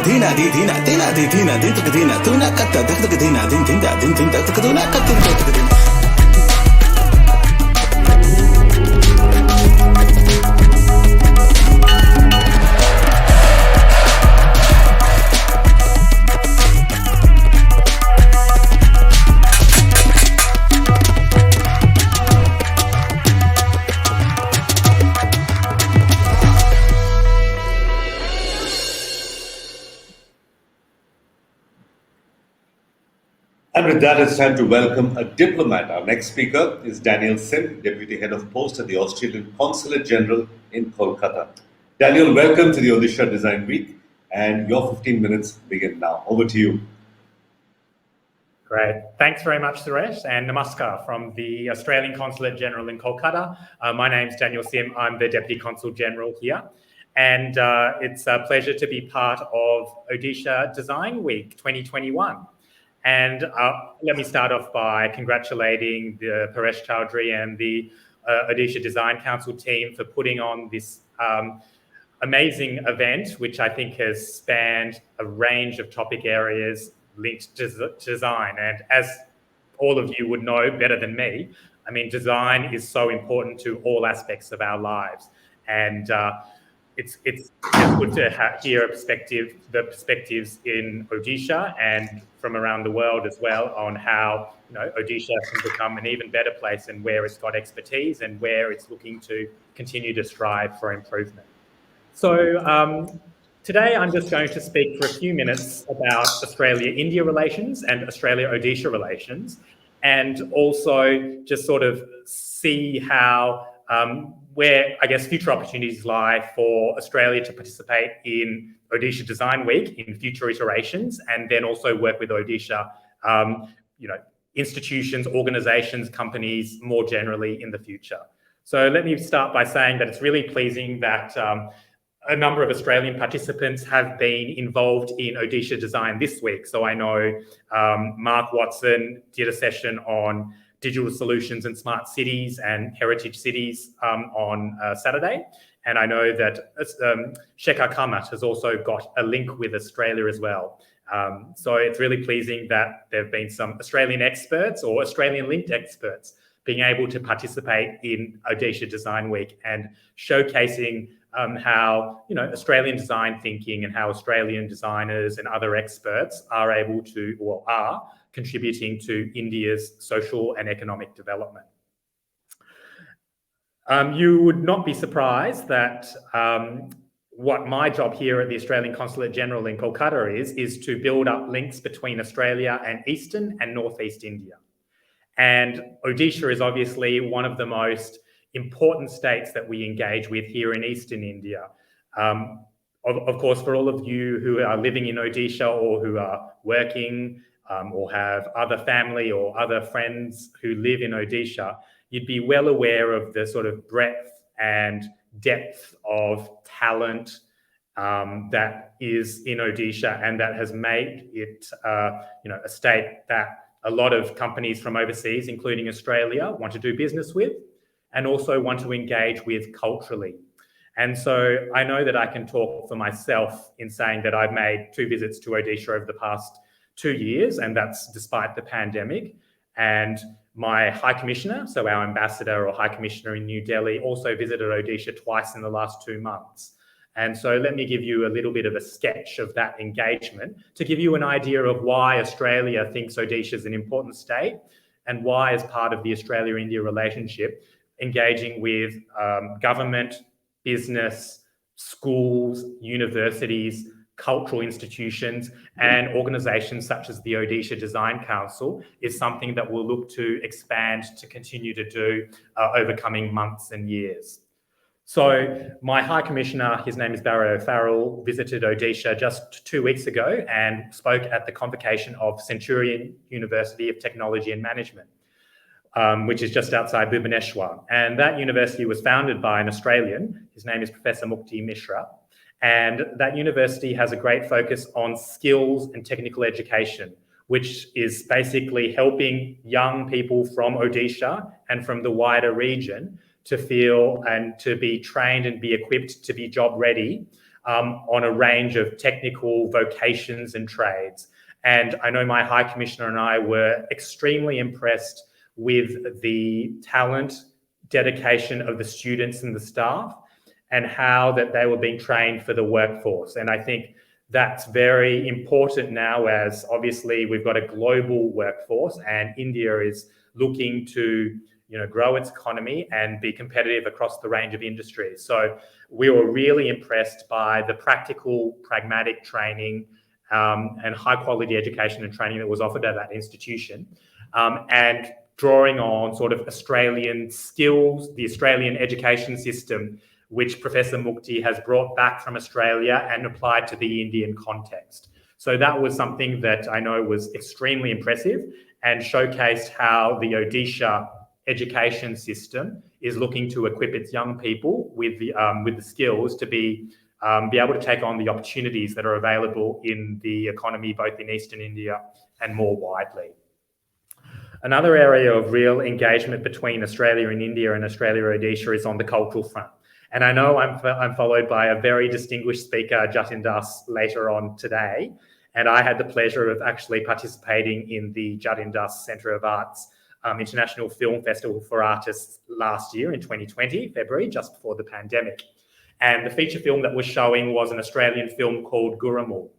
dina di dina dina di dina din tak dina tuna katta dak dak dina din din da din din tak tuna katta dak dina. And with that, it's time to welcome a diplomat. Our next speaker is Daniel Sim, Deputy Head of Post at the Australian Consulate-General in Kolkata. Daniel, welcome to the Odisha Design Week, and your 15 minutes begin now. Over to you. Great. Thanks very much, Suresh, and namaskar from the Australian Consulate-General in Kolkata. My name's Daniel Sim. I'm the Deputy Consul-General here, and it's a pleasure to be part of Odisha Design Week 2021. And let me start off by congratulating the Paresh Chowdhury and the Odisha Design Council team for putting on this amazing event, which I think has spanned a range of topic areas linked to design. And as all of you would know better than me, I mean, design is so important to all aspects of our lives. And it's good to hear the perspectives in Odisha and from around the world as well on how Odisha can become an even better place and where it's got expertise and where it's looking to continue to strive for improvement. So today I'm just going to speak for a few minutes about Australia-India relations and Australia-Odisha relations, and also just sort of see how where I guess future opportunities lie for Australia to participate in Odisha Design Week in future iterations, and then also work with Odisha, institutions, organisations, companies more generally in the future. So let me start by saying that it's really pleasing that a number of Australian participants have been involved in Odisha Design this week. So I know Mark Watson did a session on digital solutions and smart cities and heritage cities on Saturday. And I know that Shekhar Kamat has also got a link with Australia as well. So it's really pleasing that there have been some Australian experts or Australian-linked experts being able to participate in Odisha Design Week and showcasing how Australian design thinking and how Australian designers and other experts are able to, or are, contributing to India's social and economic development. You would not be surprised that what my job here at the Australian Consulate-General in Kolkata is to build up links between Australia and Eastern and Northeast India. And Odisha is obviously one of the most important states that we engage with here in Eastern India. Of course, for all of you who are living in Odisha or who are working or have other family or other friends who live in Odisha, you'd be well aware of the sort of breadth and depth of talent that is in Odisha, and that has made it a state that a lot of companies from overseas, including Australia, want to do business with and also want to engage with culturally. And so I know that I can talk for myself in saying that I've made 2 visits to Odisha over the past 2 years, and that's despite the pandemic. And my High Commissioner, so our Ambassador or High Commissioner in New Delhi, also visited Odisha twice in the last 2 months. And so let me give you a little bit of a sketch of that engagement to give you an idea of why Australia thinks Odisha is an important state and why, as part of the Australia-India relationship, engaging with government, business, schools, universities, cultural institutions, and organisations such as the Odisha Design Council is something that we'll look to expand to continue to do over coming months and years. So my High Commissioner, his name is Barry O'Farrell, visited Odisha just 2 weeks ago and spoke at the convocation of Centurion University of Technology and Management, which is just outside Bhubaneswar. And that university was founded by an Australian. His name is Professor Mukti Mishra. And that university has a great focus on skills and technical education, which is basically helping young people from Odisha and from the wider region to feel and to be trained and be equipped to be job ready on a range of technical vocations and trades. And I know my High Commissioner and I were extremely impressed with the talent, dedication of the students and the staff, and how that they were being trained for the workforce. And I think that's very important now, as obviously we've got a global workforce and India is looking to grow its economy and be competitive across the range of industries. So we were really impressed by the practical, pragmatic training and high quality education and training that was offered at that institution, and drawing on sort of Australian skills, the Australian education system, which Professor Mukti has brought back from Australia and applied to the Indian context. So that was something that I know was extremely impressive and showcased how the Odisha education system is looking to equip its young people with the skills to be able to take on the opportunities that are available in the economy, both in Eastern India and more widely. Another area of real engagement between Australia and India and Australia-Odisha is on the cultural front. And I know I'm followed by a very distinguished speaker, Jatin Das, later on today. And I had the pleasure of actually participating in the Jatin Das Centre of Arts International Film Festival for Artists last year in 2020, February, just before the pandemic. And the feature film that was showing was an Australian film called Gurrumul.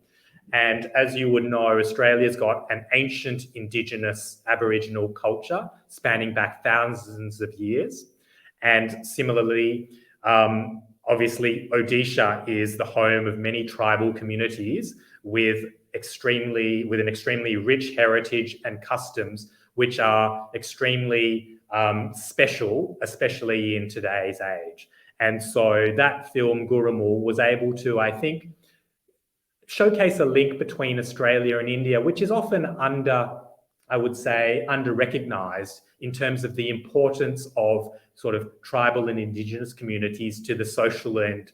And as you would know, Australia's got an ancient Indigenous Aboriginal culture spanning back thousands of years. And similarly, obviously, Odisha is the home of many tribal communities with an extremely rich heritage and customs, which are extremely special, especially in today's age. And so that film, Gurrumul, was able to, I think, showcase a link between Australia and India, which is often under-recognised in terms of the importance of sort of tribal and Indigenous communities to the social and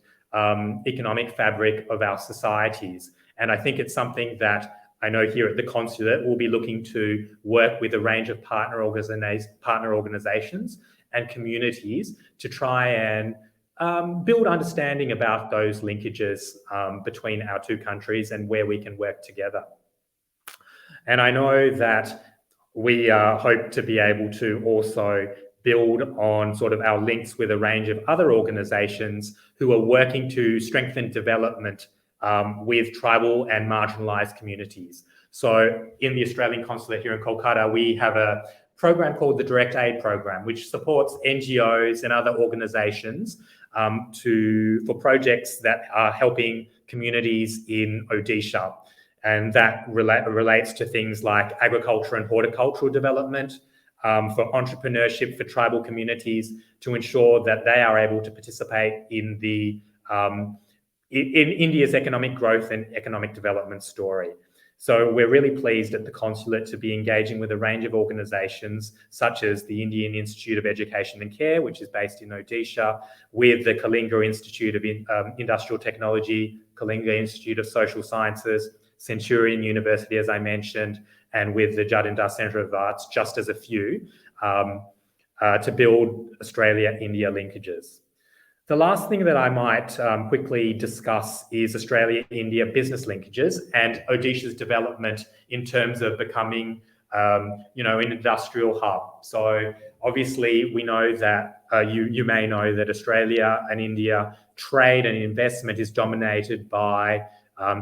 economic fabric of our societies. And I think it's something that I know here at the Consulate we'll be looking to work with a range of partner organisations and communities to try and build understanding about those linkages between our two countries and where we can work together. And I know that we hope to be able to also build on sort of our links with a range of other organisations who are working to strengthen development with tribal and marginalised communities. So in the Australian Consulate here in Kolkata, we have a program called the Direct Aid Program, which supports NGOs and other organisations for projects that are helping communities in Odisha. And that relates to things like agriculture and horticultural development, for entrepreneurship for tribal communities, to ensure that they are able to participate in India's economic growth and economic development story. So we're really pleased at the Consulate to be engaging with a range of organisations such as the Indian Institute of Education and Care, which is based in Odisha, with the Kalinga Institute of Industrial Technology, Kalinga Institute of Social Sciences, Centurion University, as I mentioned, and with the Jatin Das Centre of Arts, just as a few, to build Australia-India linkages. The last thing that I might quickly discuss is Australia-India business linkages and Odisha's development in terms of becoming, an industrial hub. So obviously, we know that you may know that Australia and India trade and investment is dominated by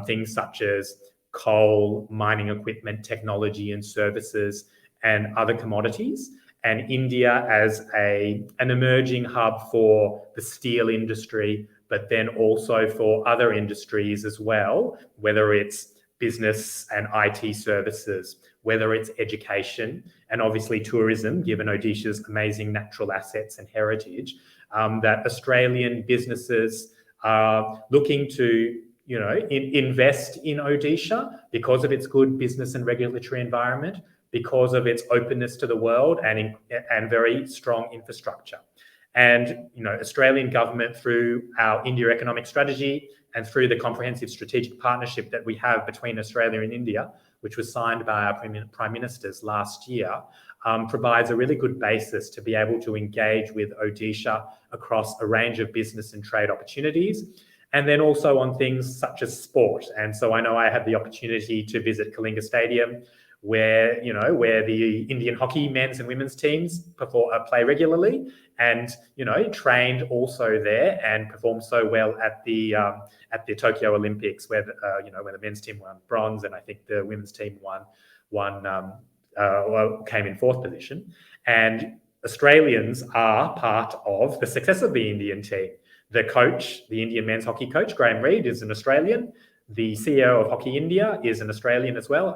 things such as coal, mining equipment, technology and services, and other commodities. And India as an emerging hub for the steel industry, but then also for other industries as well, whether it's business and IT services, whether it's education, and obviously tourism, given Odisha's amazing natural assets and heritage, that Australian businesses are looking to invest in Odisha because of its good business and regulatory environment, because of its openness to the world and very strong infrastructure. And Australian government, through our India economic strategy and through the comprehensive strategic partnership that we have between Australia and India, which was signed by our prime ministers last year, provides a really good basis to be able to engage with Odisha across a range of business and trade opportunities. And then also on things such as sport. And so I know I had the opportunity to visit Kalinga Stadium, where the Indian hockey men's and women's teams play regularly, and trained also there and performed so well at the Tokyo Olympics, where the men's team won bronze, and I think the women's team came in fourth position. And Australians are part of the success of the Indian team. The coach, the Indian men's hockey coach, Graham Reid, is an Australian. The CEO of Hockey India is an Australian as well,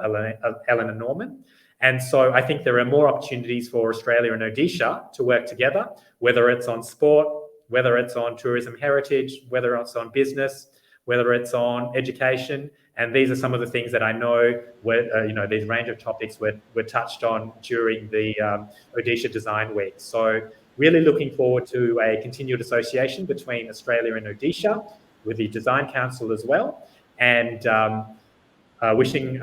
Eleanor Norman. And so I think there are more opportunities for Australia and Odisha to work together, whether it's on sport, whether it's on tourism heritage, whether it's on business, whether it's on education. And these are some of the things that I know these range of topics were touched on during the Odisha Design Week. So really looking forward to a continued association between Australia and Odisha with the Design Council as well. And wishing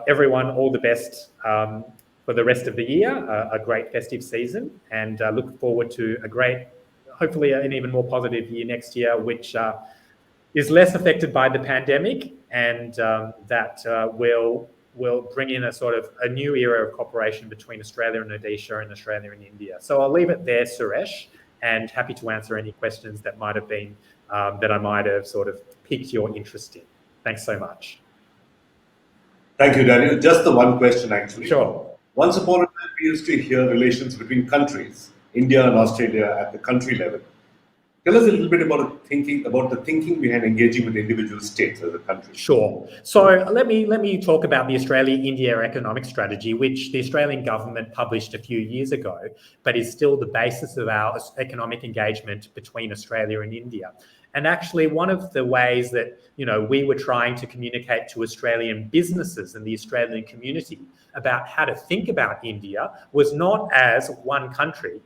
everyone all the best for the rest of the year, a great festive season, and look forward to hopefully an even more positive year next year, which is less affected by the pandemic, and that will bring in a new era of cooperation between Australia and Odisha and Australia and India. So I'll leave it there, Suresh, and happy to answer any questions that might have been that I might have sort of piqued your interest in. Thanks so much. Thank you, Daniel. Just the one question, actually. Sure. Once upon a time, we used to hear relations between countries, India and Australia at the country level. Tell us a little bit about the thinking behind engaging with individual states as a country. Sure. So let me talk about the Australia-India economic strategy, which the Australian government published a few years ago, but is still the basis of our economic engagement between Australia and India. And actually, one of the ways that we were trying to communicate to Australian businesses and the Australian community about how to think about India was not as one country.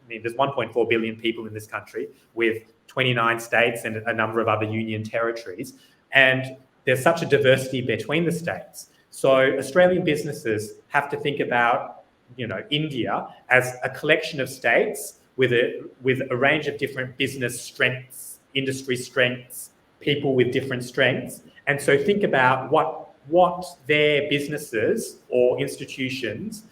There's 1.4 billion people in this country with 29 states and a number of other union territories. And there's such a diversity between the states. So Australian businesses have to think about, India as a collection of states with a range of different business strengths, industry strengths, people with different strengths. And so think about what their businesses or institutions,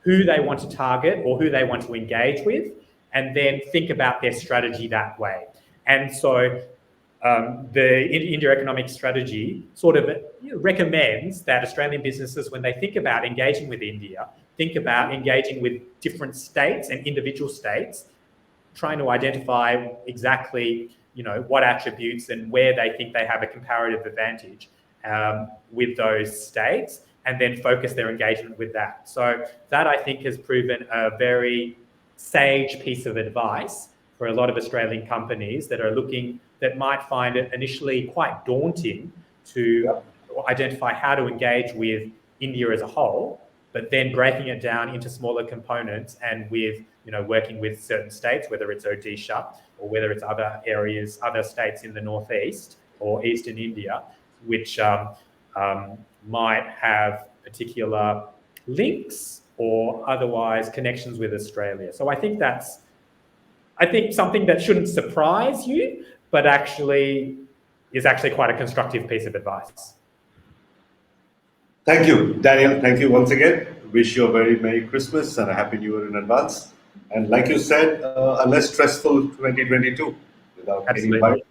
who they want to target or who they want to engage with, and then think about their strategy that way. And so the India economic strategy sort of recommends that Australian businesses, when they think about engaging with India, think about engaging with different states and individual states, trying to identify exactly what attributes and where they think they have a comparative advantage with those states, and then focus their engagement with that. So that, I think, has proven a very sage piece of advice for a lot of Australian companies that might find it initially quite daunting to identify how to engage with India as a whole, but then breaking it down into smaller components and with working with certain states, whether it's Odisha or whether it's other states in the northeast or eastern India, which might have particular links or otherwise connections with Australia. So I think something that shouldn't surprise you, but is actually quite a constructive piece of advice. Thank you, Daniel. Thank you once again. Wish you a very Merry Christmas and a Happy New Year in advance. And like you said, a less stressful 2022 without any virus.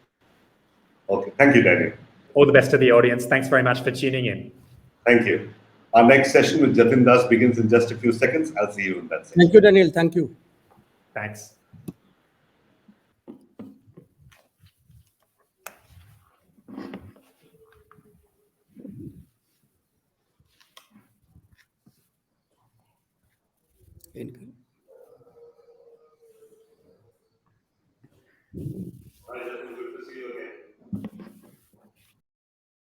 Okay, thank you, Daniel. All the best to the audience. Thanks very much for tuning in. Thank you. Our next session with Jatin Das begins in just a few seconds. I'll see you in that session. Thank you, Daniel. Thank you. Thanks. Income.